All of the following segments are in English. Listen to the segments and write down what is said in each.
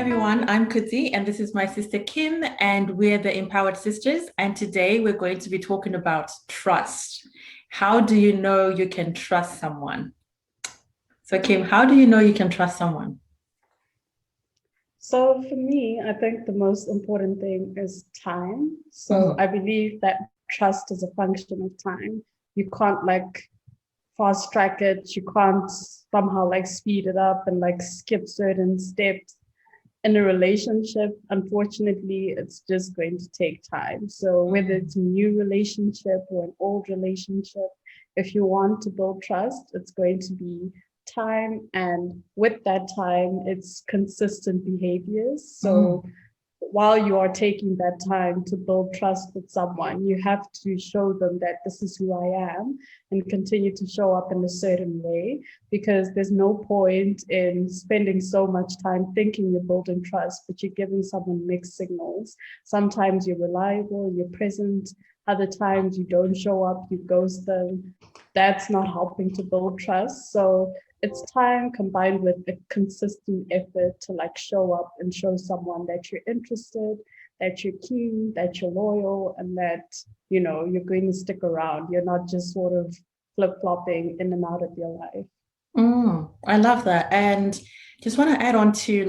everyone, I'm Kutsi and this is my sister Kim and we're the Empowered Sisters, and today we're going to be talking about trust. How do you know you can trust someone? So Kim, how do you know you can trust someone? So for me, I think the most important thing is time. So Mm, I believe that trust is a function of time. You can't like fast track it. You can't somehow like speed it up and like skip certain steps in a relationship. Unfortunately, it's just going to take time. So whether mm, it's a new relationship or an old relationship, if you want to build trust, it's going to be time. And with that time, it's consistent behaviors. So mm. while you are taking that time to build trust with someone, you have to show them that this is who I am and continue to show up in a certain way, because there's no point in spending so much time thinking you're building trust, but you're giving someone mixed signals. Sometimes you're reliable, you're present, other times you don't show up, you ghost them. That's not helping to build trust. So it's time combined with a consistent effort to like show up and show someone that you're interested, that you're keen, that you're loyal, and that you're going to stick around. You're not just sort of flip-flopping in and out of your life. I love that. And just want to add on to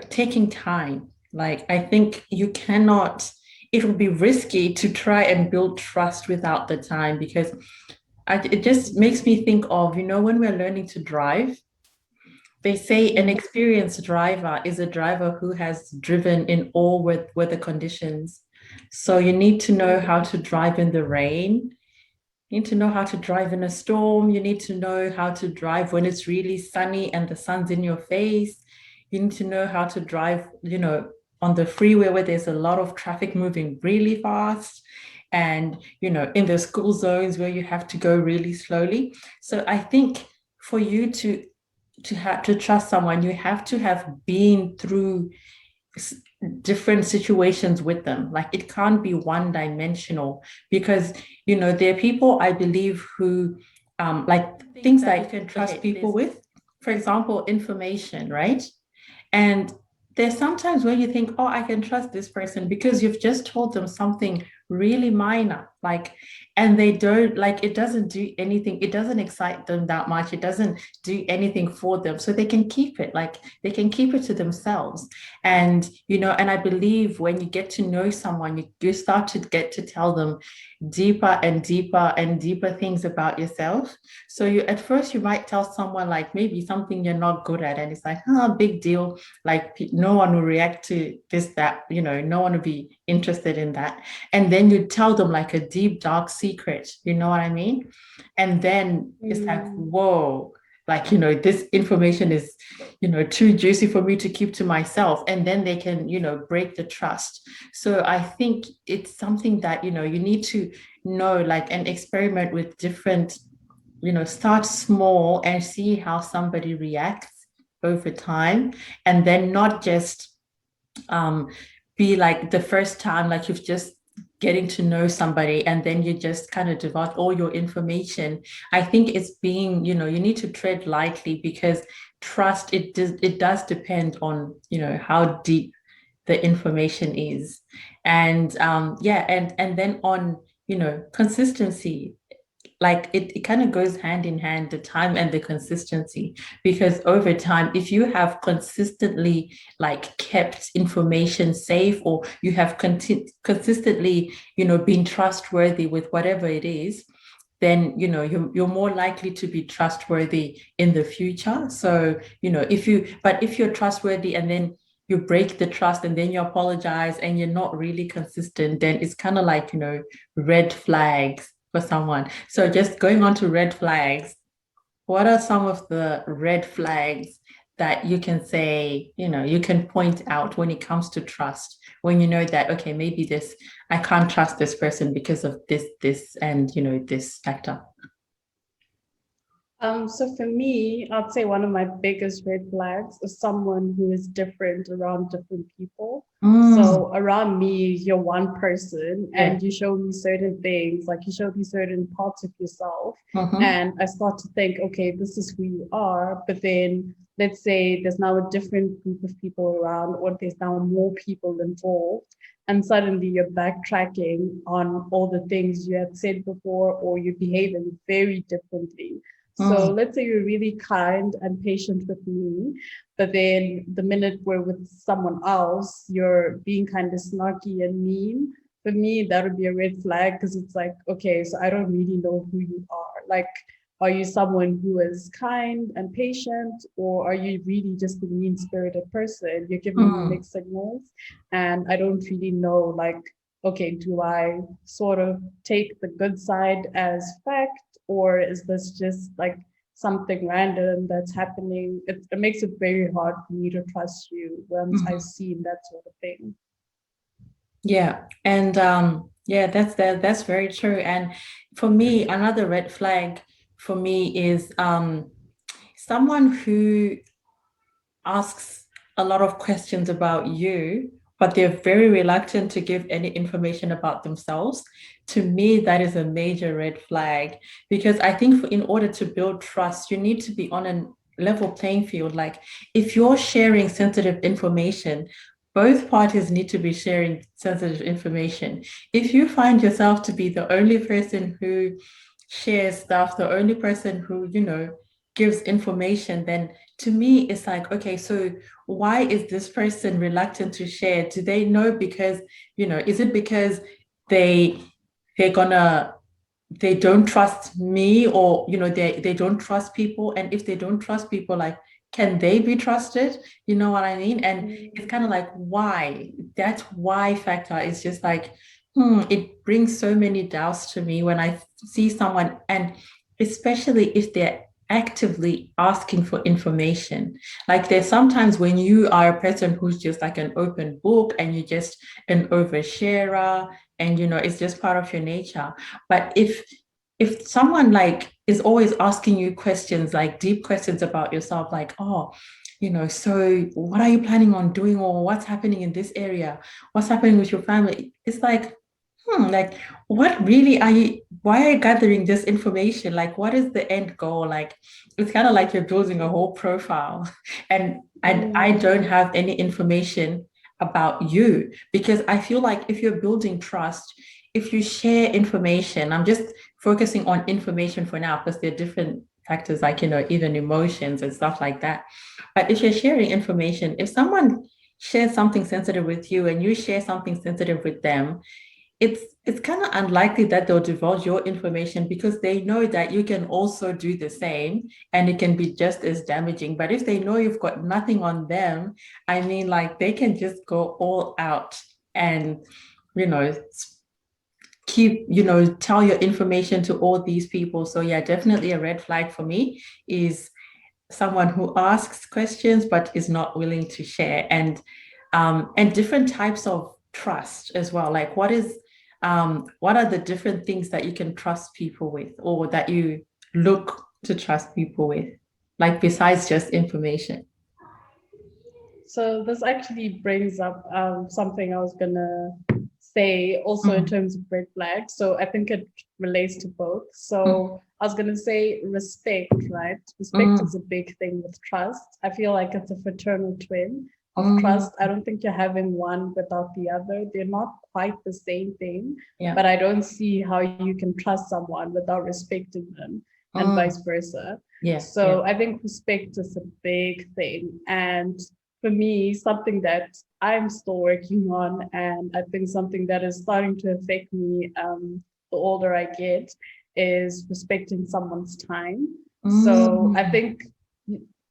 taking time. Like, I think you cannot, it will be risky to try and build trust without the time because it just makes me think of, when we're learning to drive, they say an Mhm. experienced driver is a driver who has driven in all weather conditions. So you need to know how to drive in the rain. You need to know how to drive in a storm. You need to know how to drive when it's really sunny and the sun's in your face. You need to know how to drive, on the freeway where there's a lot of traffic moving really fast. And, in the school zones where you have to go really slowly. So I think for you to have to trust someone, you have to have been through different situations with them. Like it can't be one dimensional because there are people I believe who like things that you can trust people with. For example, information, right? And there's sometimes where you think, oh, I can trust this person because you've just told them something really minor, like, and they don't like it doesn't do anything, it doesn't excite them that much, it doesn't do anything for them. So they can keep it, like they can keep it to themselves. And and I believe when you get to know someone, you start to get to tell them deeper and deeper and deeper things about yourself. So you at first you might tell someone like maybe something you're not good at, and it's like, oh, big deal. Like no one will react to this, that, no one will be interested in that. And then you tell them like a deep, dark secret, you know what I mean? And then it's like, Mm. whoa, like, this information is, too juicy for me to keep to myself. And then they can, break the trust. So I think it's something that, you need to know, like, and experiment with different, start small and see how somebody reacts over time. And then not just um, be like the first time, like you've just getting to know somebody and then you just kind of divulge all your information. I think it's being, you need to tread lightly because trust, it does depend on, how deep the information is. And yeah, and then on, consistency, like it kind of goes hand in hand, the time and the consistency, because over time if you have consistently like kept information safe, or you have consistently been trustworthy with whatever it is, then you're more likely to be trustworthy in the future. So if you're trustworthy and then you break the trust and then you apologize and you're not really consistent, then it's kind of like red flags for someone. So just going on to red flags, what are some of the red flags that you can say, you can point out when it comes to trust, when you know that, okay, maybe this, I can't trust this person because of this, and this factor. So for me, I'd say one of my biggest red flags is someone who is different around different people. Mm, So around me, you're one person yeah. and you show me certain things, like you show me certain parts of yourself. Mm-hmm. And I start to think, okay, this is who you are. But then let's say there's now a different group of people around, or there's now more people involved, and suddenly you're backtracking on all the things you had said before, or you're behaving very differently. So Mm, let's say you're really kind and patient with me, but then the minute we're with someone else, you're being kind of snarky and mean. For me, that would be a red flag, because it's like, okay, so I don't really know who you are. Like, are you someone who is kind and patient, or are you really just a mean-spirited person? You're giving me mm, mixed signals, and I don't really know, like, okay, do I sort of take the good side as fact, or is this just like something random that's happening? It makes it very hard for me to trust you once I've mm. seen that sort of thing. Yeah, and yeah, that's very true. And for me, another red flag for me is someone who asks a lot of questions about you, but they're very reluctant to give any information about themselves. To me, that is a major red flag because I think in order to build trust, you need to be on a level playing field. Like if you're sharing sensitive information, both parties need to be sharing sensitive information. If you find yourself to be the only person who shares stuff, the only person who, gives information, then to me, it's like, okay, so why is this person reluctant to share? Do they know because, is it because they they're gonna they don't trust me or they don't trust people? And if they don't trust people, like can they be trusted? You know what I mean? And it's kind of like why? That why factor is just like, it brings so many doubts to me when I see someone, and especially if they're actively asking for information. Like there's sometimes when you are a person who's just like an open book and you're just an oversharer and it's just part of your nature. But if someone like is always asking you questions, like deep questions about yourself, like, oh, so what are you planning on doing, or what's happening in this area, what's happening with your family, it's like, like what really are you, why are you gathering this information, like what is the end goal? Like it's kind of like you're building a whole profile and I Mm, don't have any information about you, because I feel like if you're building trust, if you share information, I'm just focusing on information for now because there are different factors like even emotions and stuff like that. But if you're sharing information, if someone shares something sensitive with you and you share something sensitive with them, it's kind of unlikely that they'll divulge your information because they know that you can also do the same and it can be just as damaging. But if they know you've got nothing on them, I mean, like they can just go all out and, you know, keep, tell your information to all these people. So yeah, definitely a red flag for me is someone who asks questions but is not willing to share. And different types of trust as well, like what are the different things that you can trust people with or that you look to trust people with, like besides just information? so this actually brings up something I was gonna say also in Mm, terms of red flags. So I think it relates to both. mm, So I was gonna say respect, right? Respect is mm, a big thing with trust. I feel like it's a fraternal twin of trust. I mm. don't think you're having one without the other. They're not quite the same thing, Yeah. but I don't see how you can trust someone without respecting them and Mm, vice versa. yeah, yeah. So I think respect is a big thing. And for me, something that I'm still working on, and I think something that is starting to affect me the older I get, is respecting someone's time. So I Mm, think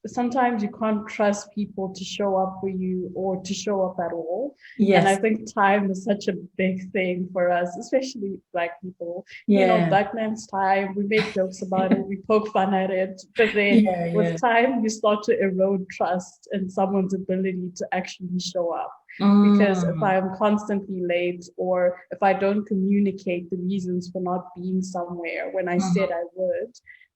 sometimes you can't trust people to show up for you or to show up at all. And I yes. think time is such a big thing for us, especially Black people. You know, Yeah. Black man's time, we make jokes about it, we poke fun at it, but then Yeah, with yeah. time, you start to erode trust in someone's ability to actually show up. Because if Mm, I'm constantly late, or if I don't communicate the reasons for not being somewhere when I said mhm. I would,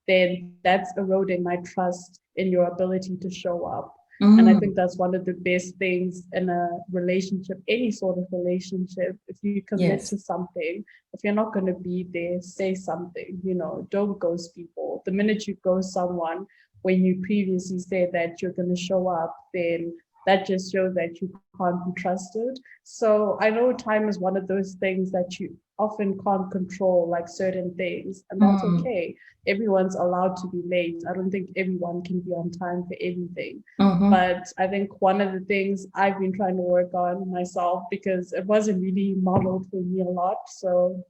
then that's eroding my trust in your ability to show up. And I think Mm, that's one of the best things in a relationship, any sort of relationship. If you commit yes. to something, if you're not going to be there, say something, don't ghost people. The minute you ghost someone, when you previously said that you're going to show up, then that just shows that you can't be trusted. So I know time is one of those things that you often can't control, like certain things, and that's Mm, okay. Everyone's allowed to be late. I don't think everyone can be on time for everything. mm-hmm. But I think one of the things I've been trying to work on myself, because it wasn't really modeled for me a lot. So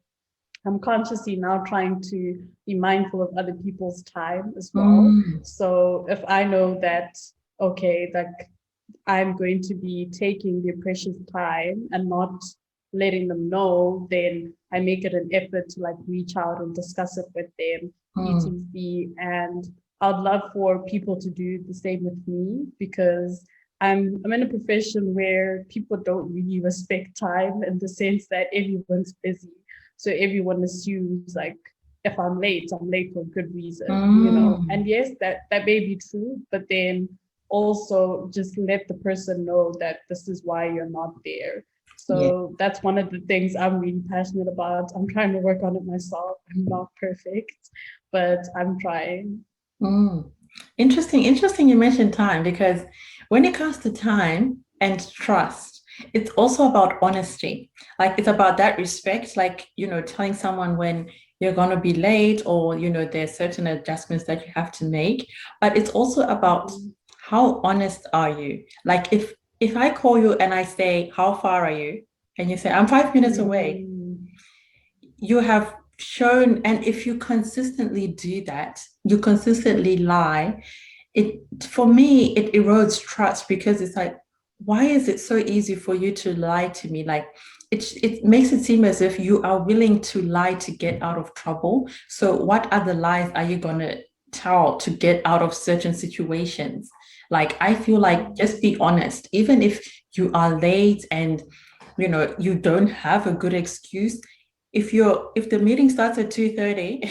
I'm consciously now trying to be mindful of other people's time as well. Mm, So if I know that, okay, like I'm going to be taking their precious time and not letting them know, then I make it an effort to like reach out and discuss it with them, mm, etc. And I'd love for people to do the same with me, because I'm in a profession where people don't really respect time, in the sense that everyone's busy. So everyone assumes like if I'm late for a good reason, you know. mm. And yes, that may be true, but then also just let the person know that this is why you're not there. Yeah. So that's one of the things I'm really passionate about. I'm trying to work on it myself. I'm not perfect, but I'm trying. Mm. Interesting you mentioned time, because when it comes to time and trust, it's also about honesty. Like it's about that respect, like, telling someone when you're going to be late, or, there's certain adjustments that you have to make. But it's also about how honest are you? Like if I call you and I say, how far are you? And you say, I'm 5 minutes away, Mm, you have shown, and if you consistently do that, you consistently lie, it, for me, it erodes trust, because it's like, why is it so easy for you to lie to me? Like it makes it seem as if you are willing to lie to get out of trouble. So what other lies are you gonna tell to get out of certain situations? Like I feel like, just be honest, even if you are late and you don't have a good excuse. If the meeting starts at 2:30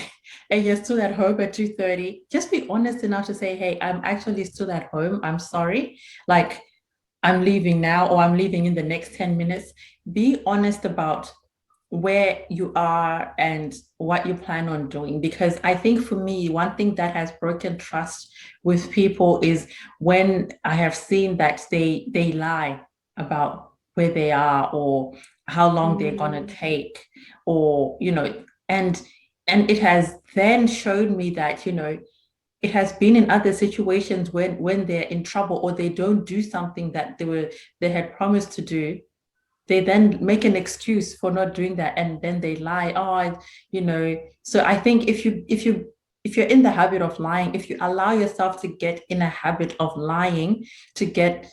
and you're still at home at 2:30, just be honest enough to say, hey, I'm actually still at home, I'm sorry, like I'm leaving now, or I'm leaving in the next 10 minutes. Be honest about where you are and what you plan on doing, because I think for me, one thing that has broken trust with people is when I have seen that they lie about where they are, or how long they're going to mm, take, or and it has then showed me that it has been in other situations when they're in trouble, or they don't do something that they had promised to do. They then make an excuse for not doing that, and then they lie. So I think if you're in the habit of lying, if you allow yourself to get in a habit of lying to get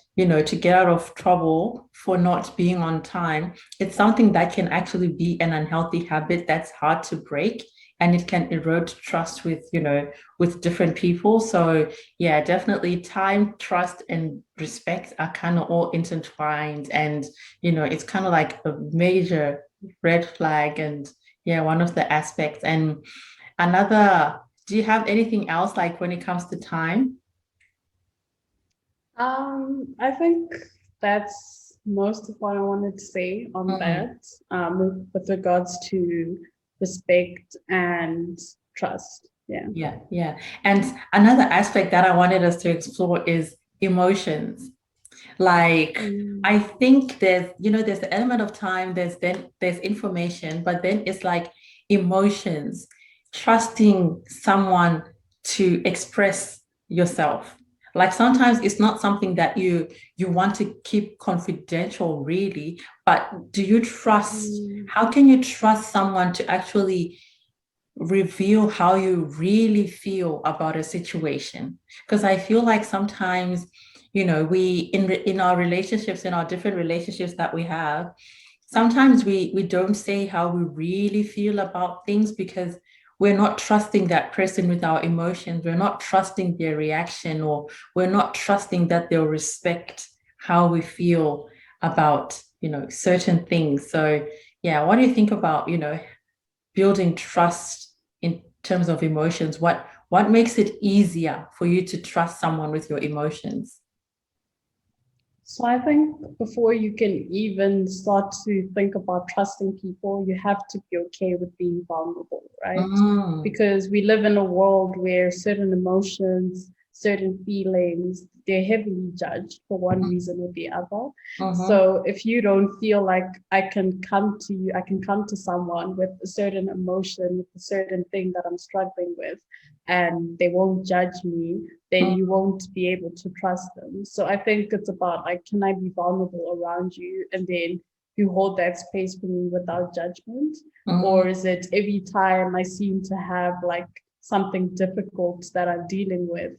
out of trouble for not being on time, it's something that can actually be an unhealthy habit that's hard to break, and it can erode trust with different people. So yeah, definitely time, trust, and respect are kind of all intertwined, and it's kind of like a major red flag, and yeah, one of the aspects. And another, do you have anything else, like when it comes to time? I think that's most of what I wanted to say on Mm, that, with regards to respect and trust. Yeah. yeah, yeah. And another aspect that I wanted us to explore is emotions. Like, Mm, I think there's the element of time, there's information, but then it's like emotions, trusting someone to express yourself. Like sometimes it's not something that you want to keep confidential, really, but do you trust, mm, how can you trust someone to actually reveal how you really feel about a situation? Because I feel like sometimes we in our relationships, in our different relationships that we have, sometimes we don't say how we really feel about things, because we're not trusting that person with our emotions, we're not trusting their reaction, or we're not trusting that they'll respect how we feel about certain things. So yeah, what do you think about building trust in terms of emotions? What makes it easier for you to trust someone with your emotions? So I think before you can even start to think about trusting people, you have to be okay with being vulnerable, right? Mm, Because we live in a world where certain emotions, certain feelings, they're heavily judged for one reason or the other. Mm-hmm. So if you don't feel like I can come to you, I can come to someone with a certain emotion, with a certain thing that I'm struggling with, and they won't judge me, then you won't be able to trust them. So I think it's about like, can I be vulnerable around you? And then you hold that space for me without judgment? Or is it every time I seem to have like something difficult that I'm dealing with,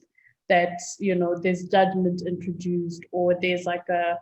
that, you know, there's judgment introduced, or there's like a,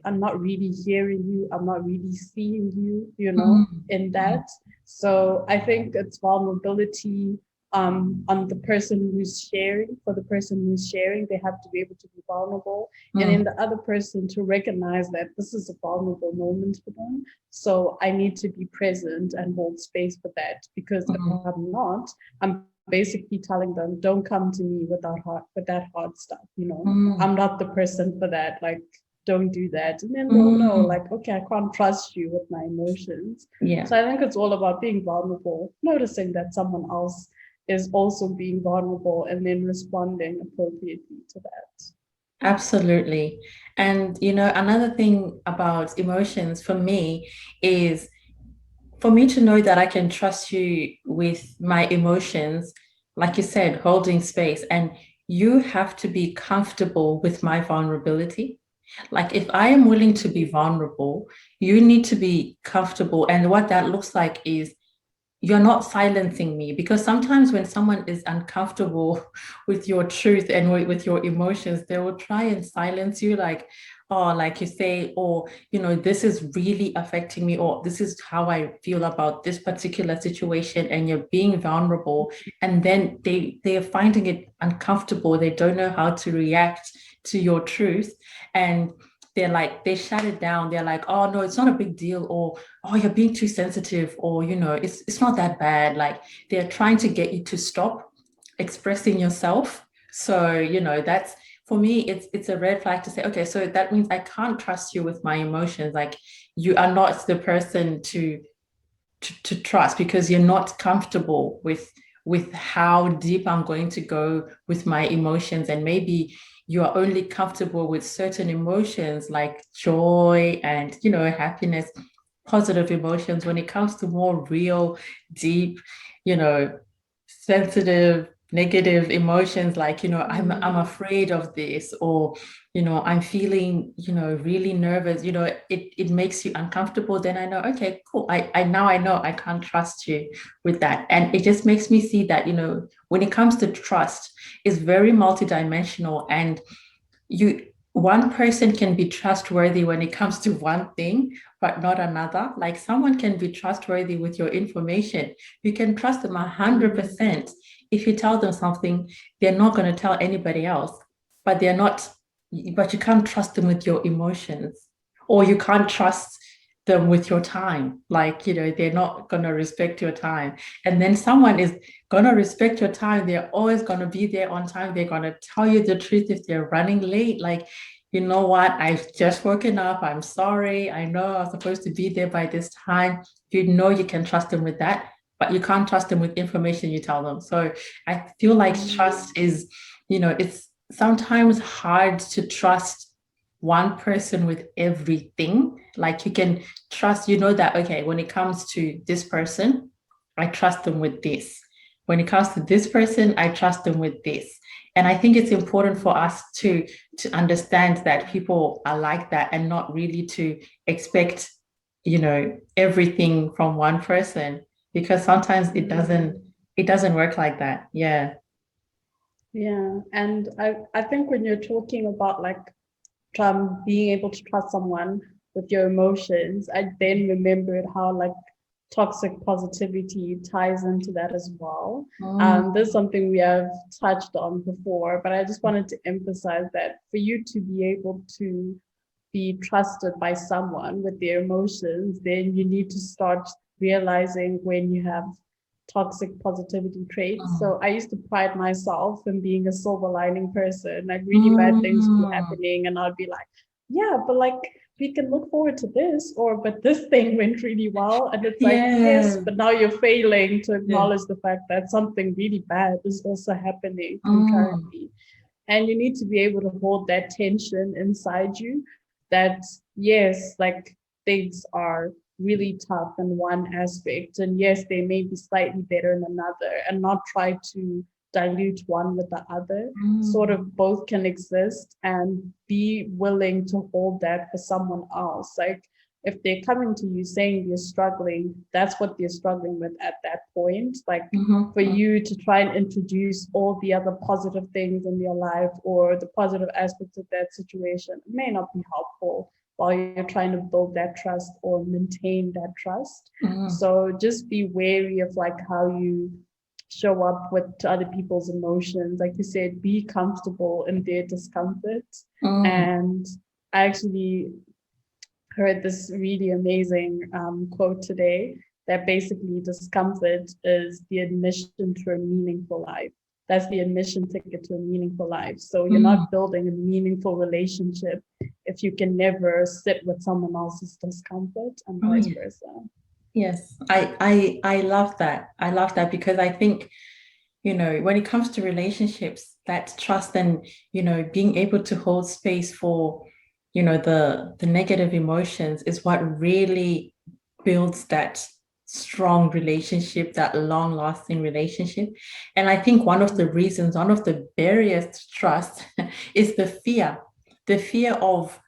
I'm not really hearing you, I'm not really seeing you, you know, in that. So I think it's vulnerability on the person who's sharing. For the person who's sharing, they have to be able to be vulnerable, and then the other person to recognize that this is a vulnerable moment for them. So I need to be present and hold space for that, because if I'm not, I'm basically telling them, don't come to me with that hard stuff, you know. I'm not the person for that. Like, don't do that. And then they'll know, like, okay, I can't trust you with my emotions. Yeah. So I think it's all about being vulnerable, noticing that someone else is also being vulnerable, and then responding appropriately to that. Absolutely. And, you know, another thing about emotions for me is for me to know that I can trust you with my emotions, like you said, holding space, and you have to be comfortable with my vulnerability. Like if I am willing to be vulnerable, you need to be comfortable. And what that looks like is you're not silencing me, because sometimes when someone is uncomfortable with your truth and with your emotions, they will try and silence you, like, oh, like you say, or, you know, this is really affecting me, or this is how I feel about this particular situation, and you're being vulnerable. And then they're finding it uncomfortable. They don't know how to react to your truth. And they're like, they shut it down. They're like, oh no, it's not a big deal, or oh, you're being too sensitive, or you know, it's not that bad. Like they're trying to get you to stop expressing yourself. So, you know, that's for me, it's a red flag to say, okay, so that means I can't trust you with my emotions. Like you are not the person to trust, because you're not comfortable with how deep I'm going to go with my emotions. And maybe you are only comfortable with certain emotions like joy and, you know, happiness, positive emotions. When it comes to more real, deep, you know, sensitive, negative emotions, like, you know, I'm afraid of this, or, you know, I'm feeling, you know, really nervous, you know, it makes you uncomfortable. Then I know, okay, cool. I now I know I can't trust you with that. And it just makes me see that, you know, when it comes to trust, it's very multidimensional. And you one person can be trustworthy when it comes to one thing, but not another. Like someone can be trustworthy with your information. You can trust them 100%. If you tell them something, they're not going to tell anybody else, but they're not, but you can't trust them with your emotions, or you can't trust them with your time. Like, you know, they're not going to respect your time. And then someone is going to respect your time. They're always going to be there on time. They're going to tell you the truth if they're running late. Like, you know what? I've just woken up. I'm sorry. I know I was supposed to be there by this time. You know, you can trust them with that, but you can't trust them with information you tell them. So I feel like trust is, you know, it's sometimes hard to trust one person with everything. Like you can trust, you know, that, okay, when it comes to this person, I trust them with this. When it comes to this person, I trust them with this. And I think it's important for us to understand that people are like that, and not really to expect, you know, everything from one person, because sometimes it doesn't work like that. Yeah. Yeah. And I think when you're talking about like being able to trust someone with your emotions, I then remembered how like toxic positivity ties into that as well. Mm, This is something we have touched on before, but I just wanted to emphasize that for you to be able to be trusted by someone with their emotions, then you need to start realizing when you have toxic positivity traits. mm, So I used to pride myself in being a silver lining person. Like really bad things would be mm. happening, and I'd be like, yeah, but like we can look forward to this, or but this thing went really well. And it's like, yes, Yeah. but now you're failing to Yeah. acknowledge the fact that something really bad is also happening Mm, concurrently. And you need to be able to hold that tension inside you that, yes, like things are really tough in one aspect. And yes, they may be slightly better in another, and not try to dilute one with the other. Sort of both can exist, and be willing to hold that for someone else. Like if they're coming to you saying they're struggling, that's what they're struggling with at that point. Like for you to try and introduce all the other positive things in their life or the positive aspects of that situation, it may not be helpful while you're trying to build that trust or maintain that trust. So just be wary of like how you show up with to other people's emotions. Like you said, be comfortable in their discomfort. And I actually heard this really amazing quote today that basically discomfort is the admission to a meaningful life. That's the admission ticket to a meaningful life. So you're not building a meaningful relationship if you can never sit with someone else's discomfort and vice versa. Yes, I love that. I love that because I think, you know, when it comes to relationships, that trust and, you know, being able to hold space for, you know, the negative emotions is what really builds that strong relationship, that long-lasting relationship. And I think one of the reasons, one of the barriers to trust is the fear of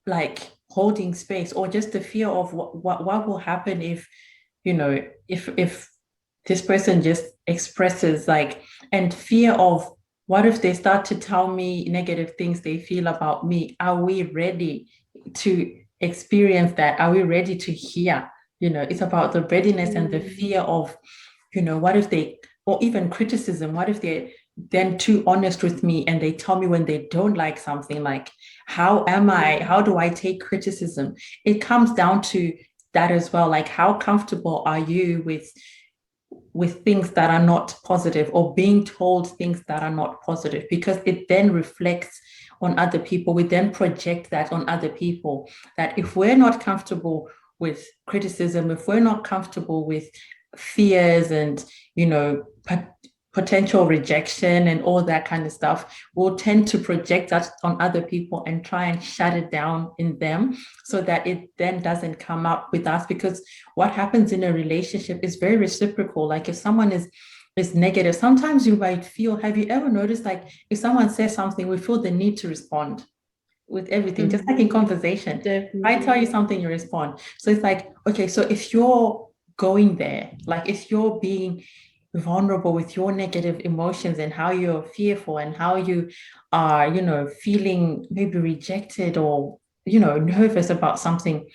like holding space, or just the fear of what will happen if, you know, if this person just expresses like, and fear of what if they start to tell me negative things they feel about me. Are we ready to experience that? Are we ready to hear? You know, it's about the readiness and the fear of, you know, what if they, or even criticism, what if they're then too honest with me and they tell me when they don't like something, like how do I take criticism? It comes down to that as well. Like how comfortable are you with things that are not positive, or being told things that are not positive, because it then reflects on other people. We then project that on other people, that if we're not comfortable with criticism, if we're not comfortable with fears and, you know, potential rejection and all that kind of stuff, we'll tend to project that on other people and try and shut it down in them so that it then doesn't come up with us. Because what happens in a relationship is very reciprocal. Like if someone is negative, sometimes you might feel, have you ever noticed, like if someone says something, we feel the need to respond with everything, just like in conversation. Definitely. If I tell you something, you respond. So it's like, okay, so if you're going there, like if you're being vulnerable with your negative emotions and how you're fearful and how you are, you know, feeling maybe rejected or, you know, nervous about something,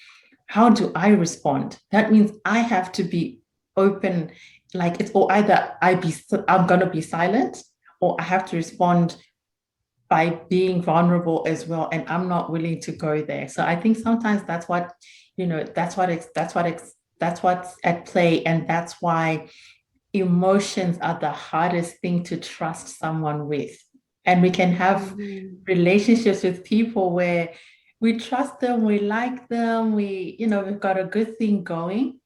how do I respond? That means I have to be open. Like it's, or either I'm gonna be silent, or I have to respond by being vulnerable as well, and I'm not willing to go there. So I think sometimes that's what, you know, that's what's at play, and that's why emotions are the hardest thing to trust someone with. And we can have relationships with people where we trust them, we like them, we, you know, we've got a good thing going,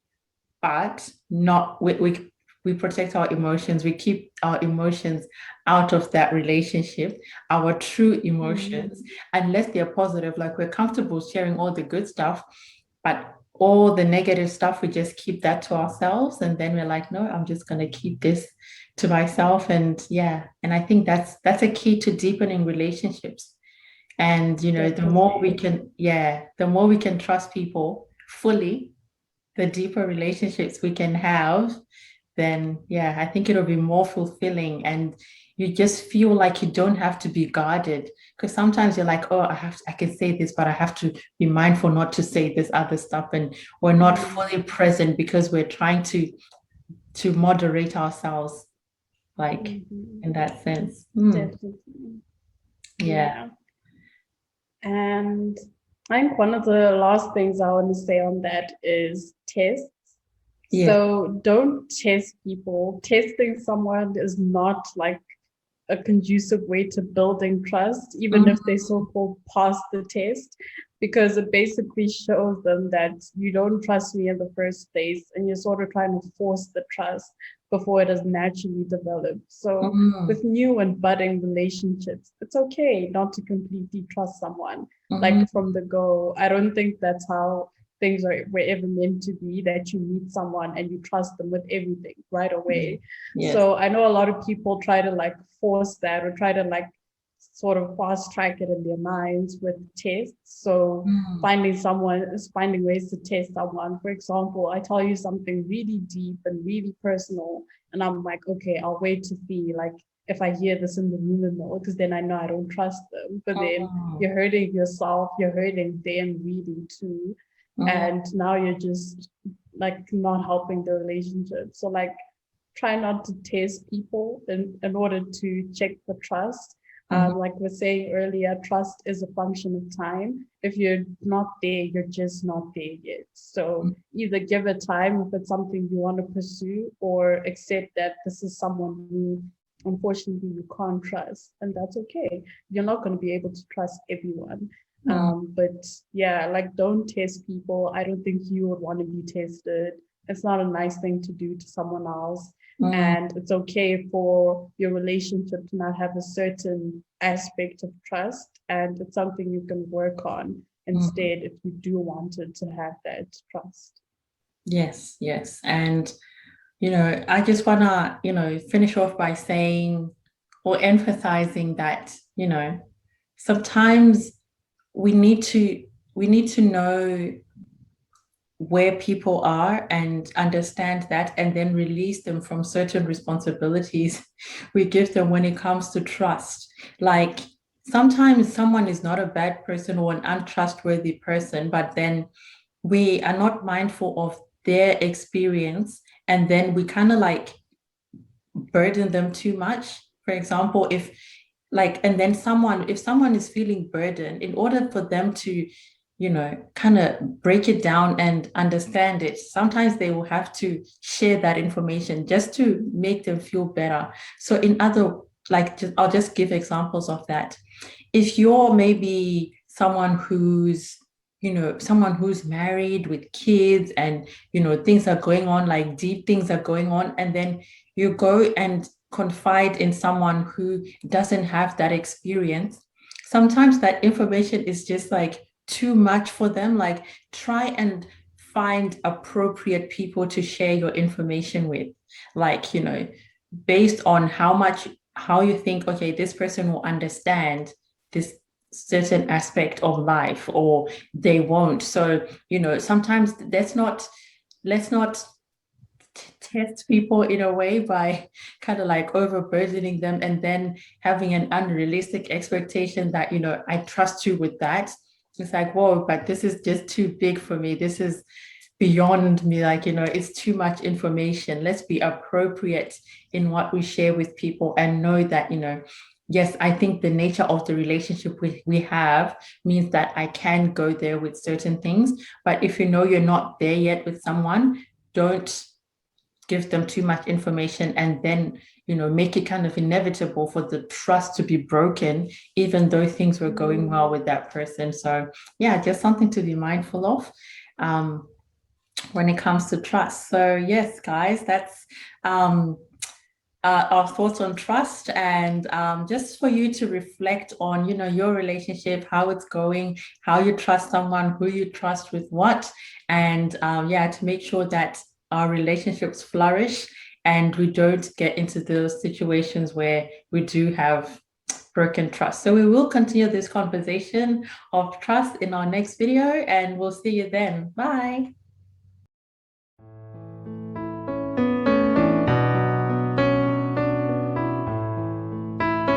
but not we protect our emotions, we keep our emotions out of that relationship, our true emotions, unless they're positive. Like we're comfortable sharing all the good stuff, but all the negative stuff, we just keep that to ourselves. And then we're like, no, I'm just going to keep this to myself. And yeah, and I think that's a key to deepening relationships. And, you know, the more we can trust people fully, the deeper relationships we can have, then yeah, I think it'll be more fulfilling, and you just feel like you don't have to be guarded. Because sometimes you're like, oh, I can say this, but I have to be mindful not to say this other stuff, and we're not fully present because we're trying to moderate ourselves, like in that sense. Definitely. Yeah. And I think one of the last things I want to say on that is tests. Yeah. So don't test people. Testing someone is not like a conducive way to building trust, even if they so-called pass the test, because it basically shows them that you don't trust me in the first place, and you're sort of trying to force the trust. before it has naturally developed. So with new and budding relationships, it's okay not to completely trust someone like from the go. I don't think that's how things were ever meant to be, that you meet someone and you trust them with everything right away. Yes. So I know a lot of people try to like force that or try to like sort of fast track it in their minds with tests. So finding ways to test someone. For example, I tell you something really deep and really personal, and I'm like, okay, I'll wait to see like if I hear this in the rumor mill, because then I know I don't trust them. But then you're hurting yourself, you're hurting them really too. And now you're just like not helping the relationship. So like try not to test people in order to check for trust. Like we were saying earlier, trust is a function of time. If you're not there, you're just not there yet. So either give it time if it's something you want to pursue, or accept that this is someone who unfortunately you can't trust, and that's okay. You're not going to be able to trust everyone. But yeah, like don't test people. I don't think you would want to be tested. It's not a nice thing to do to someone else. And it's okay for your relationship to not have a certain aspect of trust. And it's something you can work on instead if you do want it to have that trust. Yes, yes. And, I just want to, finish off by saying or emphasizing that, sometimes we need to know where people are and understand that, and then release them from certain responsibilities we give them when it comes to trust. Like sometimes someone is not a bad person or an untrustworthy person, but then we are not mindful of their experience, and then we kind of like burden them too much. For example, and then if someone is feeling burdened, in order for them to kind of break it down and understand it, sometimes they will have to share that information just to make them feel better. So I'll just give examples of that. If you're maybe someone who's married with kids, and things are going on, like deep things are going on, and then you go and confide in someone who doesn't have that experience, sometimes that information is just like too much for them. Like try and find appropriate people to share your information with, like based on how you think, okay, this person will understand this certain aspect of life, or they won't. So sometimes let's not test people in a way by kind of like overburdening them and then having an unrealistic expectation that I trust you with that. It's like, whoa, but this is just too big for me. This is beyond me. Like, it's too much information. Let's be appropriate in what we share with people, and know that, yes, I think the nature of the relationship we have means that I can go there with certain things. But if you're not there yet with someone, don't give them too much information, and then make it kind of inevitable for the trust to be broken, even though things were going well with that person. So yeah, just something to be mindful of when it comes to trust. So yes, guys, that's our thoughts on trust, and just for you to reflect on your relationship, how it's going, how you trust someone, who you trust with what, and to make sure that our relationships flourish and we don't get into those situations where we do have broken trust. So we will continue this conversation of trust in our next video, and we'll see you then. Bye.